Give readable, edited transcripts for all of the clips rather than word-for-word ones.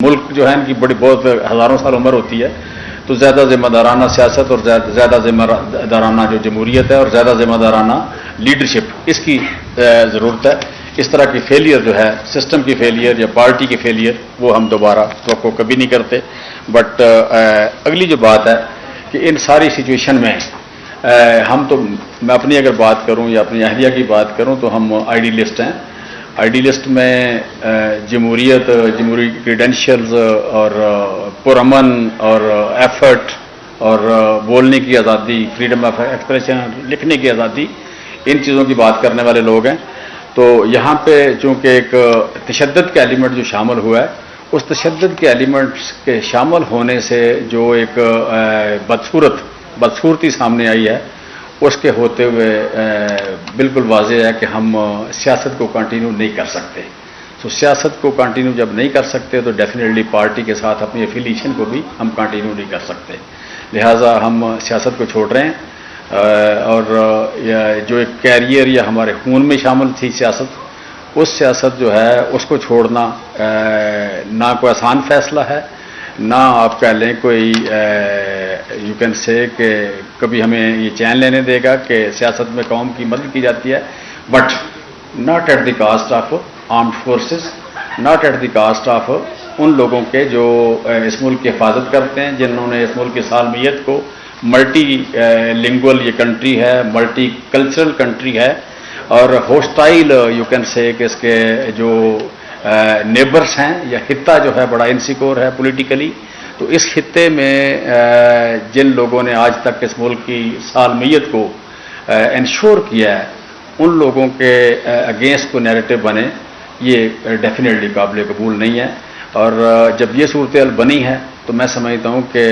मुल्क जो है इनकी बड़ी बहुत हज़ारों साल उम्र होती है, तो ज़्यादा ज़िम्मेदाराना सियासत और ज़्यादा ज़िम्मेदाराना जो जमहूरियत है और ज़्यादा ज़िम्मेदाराना लीडरशिप, इसकी ज़रूरत है। इस तरह की फेलियर जो है, सिस्टम की फेलियर या पार्टी की फेलियर, वो हम दोबारा तो कभी नहीं करते। बट अगली जो बात है कि इन सारी सिचुएशन में हम तो, मैं अपनी अगर बात करूं या अपनी अहलिया की बात करूं तो हम आइडियलिस्ट हैं। आइडियलिस्ट में जमहूरी क्रीडेंशियल्स और पुरअमन और एफर्ट और बोलने की आज़ादी, फ्रीडम ऑफ एक्सप्रेशन, लिखने की आज़ादी, इन चीज़ों की बात करने वाले लोग हैं। तो यहाँ पे चूँकि एक तशद्दुद का एलिमेंट जो शामिल हुआ है, उस तशद्दुद के एलिमेंट्स के शामिल होने से जो एक बदसूरती सामने आई है, उसके होते हुए बिल्कुल वाज़ेह है कि हम सियासत को कंटिन्यू नहीं कर सकते। तो सियासत को कंटिन्यू जब नहीं कर सकते तो डेफिनेटली पार्टी के साथ अपनी एफिलिएशन को भी हम कंटिन्यू नहीं कर सकते। लिहाजा हम सियासत को छोड़ रहे हैं। और जो एक कैरियर या हमारे खून में शामिल थी सियासत, उस सियासत जो है उसको छोड़ना ना कोई आसान फैसला है, ना आप कह लें कोई यू कैन से कि कभी हमें ये चैन लेने देगा कि सियासत में कौम की मदद की जाती है, but not at the cost of armed forces, not at the cost of उन लोगों के जो इस मुल्क की हिफाजत करते हैं, जिन्होंने इस मुल्क की सालमियत को, मल्टी लिंगुअल ये कंट्री है, मल्टी कल्चरल कंट्री है, और होस्टाइल यू कैन से कि इसके जो नेबर्स हैं या खित्ता जो है बड़ा इनसिक्योर है पॉलिटिकली। तो इस खित्ते में जिन लोगों ने आज तक इस मुल्क की सालमियत को इंश्योर किया है, उन लोगों के अगेंस्ट को नैरेटिव बने, ये डेफिनेटली काबिल कबूल नहीं है। और जब ये सूरत बनी है तो मैं समझता हूँ कि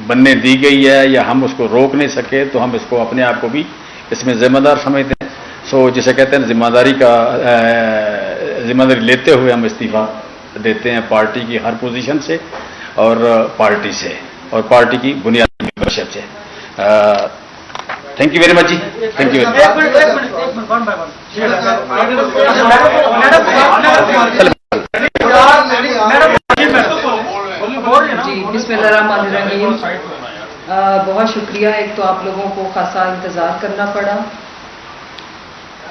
बनने दी गई है या हम उसको रोक नहीं सके, तो हम इसको अपने आप को भी इसमें ज़िम्मेदार समझते हैं। सो जिसे कहते हैं जिम्मेदारी लेते हुए हम इस्तीफ़ा देते हैं पार्टी की हर पोजीशन से और पार्टी से और पार्टी की बुनियादी मेंबरशिप से। थैंक यू वेरी मच जी, थैंक यू वेरी जी। बिस्मिल्लाहिर्रहमानिर्रहीम। बहुत शुक्रिया। एक तो आप लोगों को खासा इंतज़ार करना पड़ा।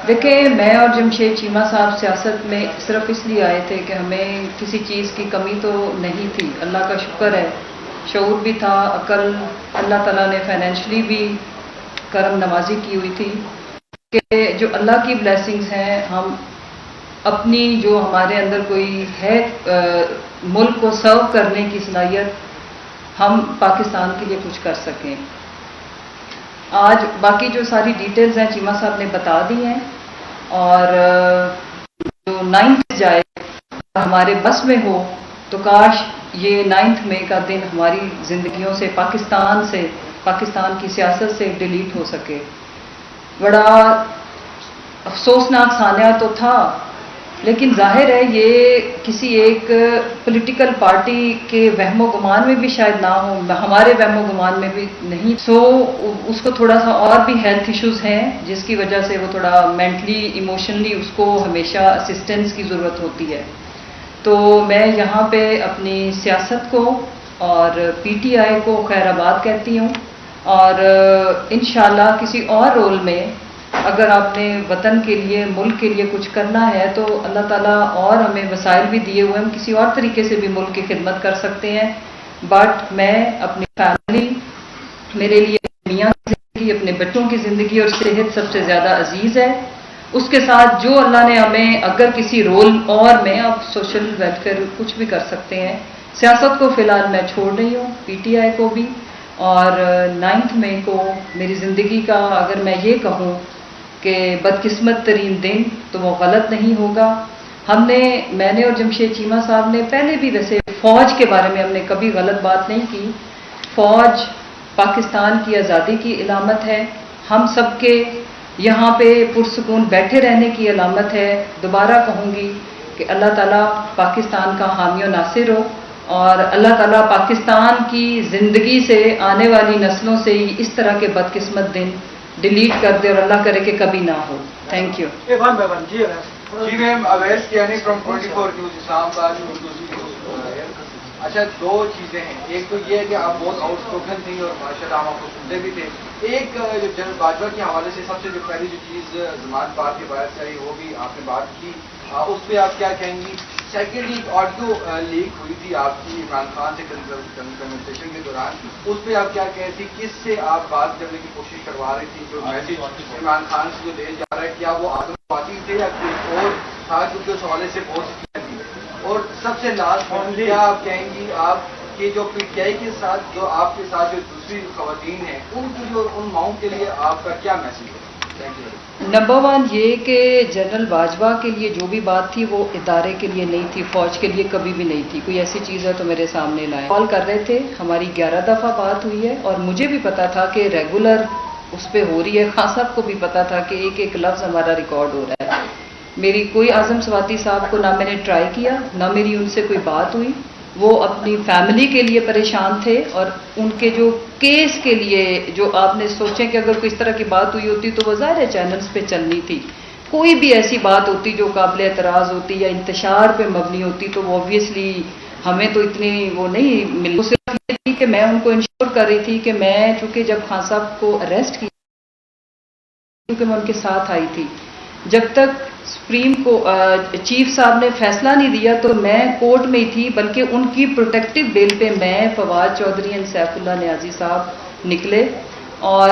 देखिए, मैं और जमशेद चीमा साहब सियासत में सिर्फ इसलिए आए थे कि हमें किसी चीज़ की कमी तो नहीं थी, अल्लाह का शुक्र है, शऊर भी था, अकल, अल्लाह ताला ने फाइनेंशली भी करम नवाजी की हुई थी कि जो अल्लाह की ब्लेसिंग्स हैं, हम अपनी जो हमारे अंदर कोई है मुल्क को सर्व करने की सलाहियत, हम पाकिस्तान के लिए कुछ कर सकें। आज बाकी जो सारी डिटेल्स हैं चीमा साहब ने बता दी हैं, और जो 9th जाए हमारे बस में हो तो काश ये 9 मई का दिन हमारी ज़िंदगियों से, पाकिस्तान की सियासत से डिलीट हो सके। बड़ा अफसोसनाक सान्या तो था, लेकिन जाहिर है ये किसी एक पॉलिटिकल पार्टी के वहमो गुमान में भी शायद ना हो, हमारे वहमो गुमान में भी नहीं। सो उसको थोड़ा सा और भी हेल्थ इश्यूज हैं, जिसकी वजह से वो थोड़ा मेंटली, इमोशनली उसको हमेशा असिस्टेंस की ज़रूरत होती है। तो मैं यहाँ पे अपनी सियासत को और PTI को खैराबाद कहती हूँ, और इंशाल्लाह किसी और रोल में अगर आपने वतन के लिए, मुल्क के लिए कुछ करना है तो अल्लाह ताला और हमें वसाइल भी दिए हुए, हम किसी और तरीके से भी मुल्क की खिदमत कर सकते हैं। बट मैं अपनी फैमिली, मेरे लिए मियाँ की ज़िंदगी, अपने बच्चों की ज़िंदगी और सेहत सबसे ज़्यादा अजीज़ है। उसके साथ जो अल्लाह ने हमें, अगर किसी रोल और में आप सोशल वेलफेयर कुछ भी कर सकते हैं। सियासत को फ़िलहाल मैं छोड़ रही हूँ, PTI को भी, और 9 मई को मेरी ज़िंदगी का अगर मैं ये कहूँ कि बदकिस्मत तरीन दिन, तो वो गलत नहीं होगा। मैंने और जमशेद चीमा साहब ने पहले भी वैसे फ़ौज के बारे में हमने कभी गलत बात नहीं की। फ़ौज पाकिस्तान की आज़ादी की इलामत है, हम सबके यहाँ पे पुरसुकून बैठे रहने की अलामत है। दोबारा कहूँगी कि अल्लाह ताला पाकिस्तान का हामी और नासिर हो, और अल्लाह ताला पाकिस्तान की ज़िंदगी से, आने वाली नस्लों से ही इस तरह के बदकिस्मत दिन डिलीट कर दे, और अल्लाह करे कि कभी ना हो। Thank you. جی ma'am, Awais Kiani from 24 news Islamabad Urdu news. اچھا، دو چیزیں ہیں، ایک تو یہ ہے کہ آپ بہت آؤٹ اسپوکن تھی اور ماشاء اللہ ہم آپ کو سنتے بھی تھے۔ ایک جو جنرل باجوہ کے حوالے سے سب سے جو پہلی جو چیز ضمانت پار کے باعث سے آئی وہ بھی آپ نے بات کی، اس پہ آپ کیا کہیں گی؟ سیکنڈلی ایک آڈیو لیک ہوئی تھی آپ کی عمران خان سے کنورسیشن کے دوران، اس پہ آپ کیا کہہ رہی تھی؟ کس سے آپ بات کرنے کی کوشش کروا رہی تھی؟ جو میسج عمران خان سے جو دے جا رہا ہے، کیا وہ آتنکوادی تھے یا کوئی اور تھا؟ کیونکہ اس حوالے سے بہت سی تھی۔ اور سب سے لاسٹ پوائنٹ کیا آپ کہیں گی آپ کہ جو پی ٹی آئی کے ساتھ جو آپ کے ساتھ جو دوسری خواتین ہیں ان کی جو ان ماؤں کے لیے آپ کا کیا میسج ہے؟ Thank you. نمبر 1 یہ کہ جنرل باجوہ کے لیے جو بھی بات تھی وہ ادارے کے لیے نہیں تھی، فوج کے لیے کبھی بھی نہیں تھی۔ کوئی ایسی چیز ہے تو میرے سامنے لائیں۔ کال کر رہے تھے، ہماری 11 دفعہ بات ہوئی ہے اور مجھے بھی پتا تھا کہ ریگولر اس پہ ہو رہی ہے۔ خان صاحب کو بھی پتا تھا کہ ایک ایک لفظ ہمارا ریکارڈ ہو رہا ہے۔ میری کوئی اعظم سواتی صاحب کو نہ میں نے ٹرائی کیا، نہ میری ان سے کوئی بات ہوئی۔ وہ اپنی فیملی کے لیے پریشان تھے اور ان کے جو کیس کے لیے جو آپ نے سوچیں کہ اگر کوئی اس طرح کی بات ہوئی ہوتی تو وہ ظاہر ہے چینلز پہ چلنی تھی۔ کوئی بھی ایسی بات ہوتی جو قابل اعتراض ہوتی یا انتشار پہ مبنی ہوتی تو وہ اوبویسلی ہمیں تو اتنی وہ نہیں ملی۔ صرف یہ تھی کہ میں ان کو انشور کر رہی تھی کہ میں چونکہ جب خان صاحب کو اریسٹ کیا کیونکہ میں ان کے ساتھ آئی تھی، جب تک سپریم کو چیف صاحب نے فیصلہ نہیں دیا تو میں کورٹ میں ہی تھی، بلکہ ان کی پروٹیکٹیو بیل پہ میں، فواد چودھری اور سیف اللہ نیازی صاحب نکلے اور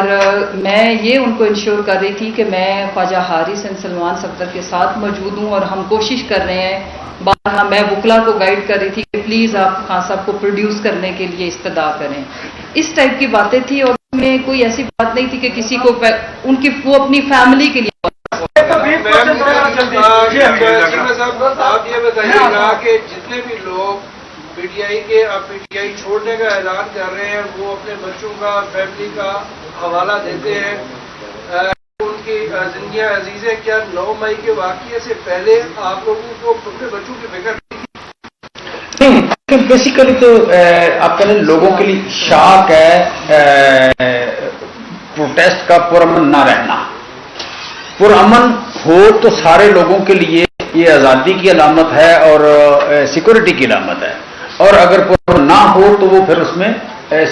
میں یہ ان کو انشور کر رہی تھی کہ میں خواجہ حارث اور سلمان صفدر کے ساتھ موجود ہوں اور ہم کوشش کر رہے ہیں۔ بارہا میں وکلا کو گائیڈ کر رہی تھی کہ پلیز آپ خان صاحب کو پروڈیوس کرنے کے لیے استدعا کریں۔ اس ٹائپ کی باتیں تھی اور میں کوئی ایسی بات نہیں تھی کہ کسی کو ان کی وہ اپنی فیملی کے لیے۔ آپ یہ بتائیے گا کہ جتنے بھی لوگ پی ٹی آئی چھوڑنے کا اعلان کر رہے ہیں وہ اپنے بچوں کا، فیملی کا حوالہ دیتے ہیں، ان کی زندگیاں عزیز ہیں، کیا 9 مئی کے واقعے سے پہلے آپ لوگوں کو اپنے بچوں کی فکر نہیں؟ بیسیکلی تو آپ کہہ رہے لوگوں کے لیے شاک ہے پروٹیسٹ کا پرامن نہ رہنا۔ پرامن ہو تو سارے لوگوں کے لیے یہ آزادی کی علامت ہے اور سیکورٹی کی علامت ہے، اور اگر پرامن نہ ہو تو وہ پھر اس میں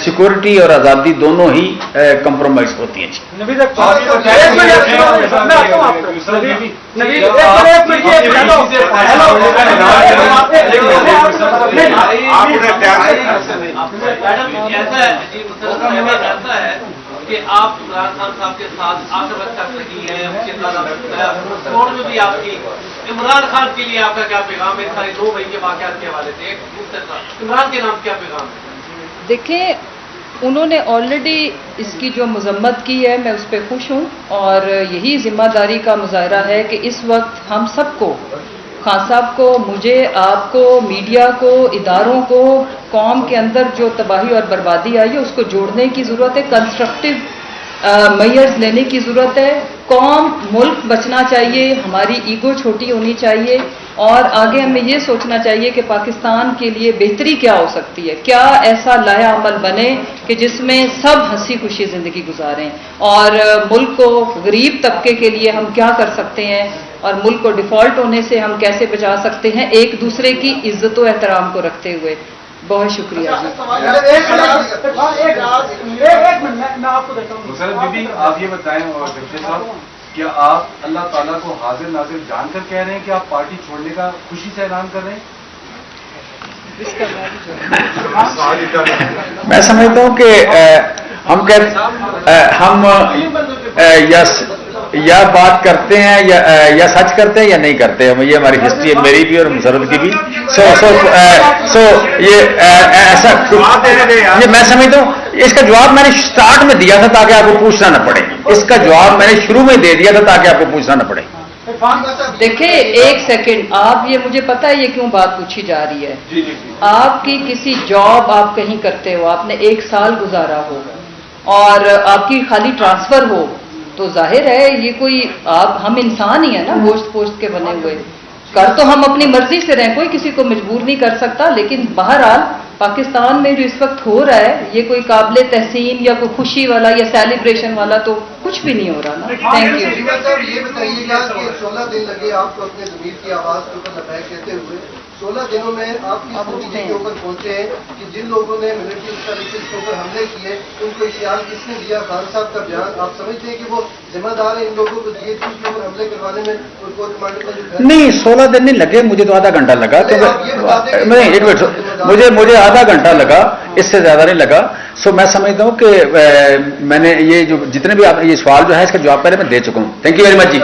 سیکورٹی اور آزادی دونوں ہی کمپرومائز ہوتی ہیں۔ کہ آپ عمران خان صاحب کے ساتھ آخر وقت تک رہی ہیں، اس کے ساتھ کوڑ میں بھی آپ کی عمران خان کے لیے آپ کا کیا پیغام ہے؟ سارے 2 مئی کے واقعات کے حوالے سے عمران کے نام کیا پیغام ہے؟ دیکھیں، انہوں نے آلریڈی اس کی جو مذمت کی ہے میں اس پہ خوش ہوں اور یہی ذمہ داری کا مظاہرہ ہے کہ اس وقت ہم سب کو، خان صاحب کو، مجھے، آپ کو، میڈیا کو، اداروں کو، قوم کے اندر جو تباہی اور بربادی آئی ہے اس کو جوڑنے کی ضرورت ہے، کنسٹرکٹیو میئرز لینے کی ضرورت ہے۔ قوم، ملک بچنا چاہیے، ہماری ایگو چھوٹی ہونی چاہیے اور آگے ہمیں یہ سوچنا چاہیے کہ پاکستان کے لیے بہتری کیا ہو سکتی ہے، کیا ایسا لایا عمل بنے کہ جس میں سب ہنسی خوشی زندگی گزاریں، اور ملک کو غریب طبقے کے لیے ہم کیا کر سکتے ہیں اور ملک کو ڈیفالٹ ہونے سے ہم کیسے بچا سکتے ہیں، ایک دوسرے کی عزت و احترام کو رکھتے ہوئے۔ بہت شکریہ جی۔ بی آپ یہ بتائیں اور جمشید صاحب، کیا آپ اللہ تعالیٰ کو حاضر ناظر جان کر کہہ رہے ہیں کہ آپ پارٹی چھوڑنے کا خوشی سے اعلان کر رہے ہیں؟ میں سمجھتا ہوں کہ ہم یا بات کرتے ہیں یا سچ کرتے ہیں یا نہیں کرتے ہیں، یہ ہماری ہسٹری ہے، میری بھی اور مسرت کی بھی۔ یہ ایسا یہ میں سمجھتا ہوں اس کا جواب میں نے سٹارٹ میں دیا تھا تاکہ آپ کو پوچھنا نہ پڑے، اس کا جواب میں نے شروع میں دے دیا تھا تاکہ آپ کو پوچھنا نہ پڑے۔ دیکھیں ایک سیکنڈ، آپ یہ مجھے پتا ہے یہ کیوں بات پوچھی جا رہی ہے۔ آپ کی کسی جاب آپ کہیں کرتے ہو، آپ نے 1 سال گزارا ہو اور آپ کی خالی ٹرانسفر ہو تو ظاہر ہے یہ کوئی ہم انسان ہی ہیں نا، گوشت پوشت کے بنے ہوئے، کر تو ہم اپنی مرضی سے رہیں، کوئی کسی کو مجبور نہیں کر سکتا، لیکن بہرحال पाकिस्तान में जो इस वक्त हो रहा है ये कोई काबिल तहसीन या कोई खुशी वाला या सेलिब्रेशन वाला तो कुछ भी नहीं हो रहा ना। Thank you. साहब ये बताइएगा कि 16 दिन लगे आपको अपने ज़मीर की आवाज़ के ऊपर लपैक कहते हुए, 16 दिनों में आप इस नतीजे के ऊपर पहुंचे हैं कि जिन लोगों ने मिलिट्री सर्विसेज के ऊपर हमले किए उनको इख्तियार किसने दिया? खान साहब का बयान आप समझते हैं कि वो जिम्मेदार है इन लोगों को GHQ के ऊपर हमले करवाने में? और कोर कमांडर का जो नहीं 16 दिन नहीं लगे, मुझे तो आधा घंटा लगा। तो नहीं, एक मिनट, मुझे आधा घंटा लगा, इससे ज्यादा नहीं लगा। सो मैं समझता हूँ कि मैंने ये जो जितने भी आप ये सवाल जो है इसका जवाब पहले मैं दे चुका हूँ। Thank you very much ji.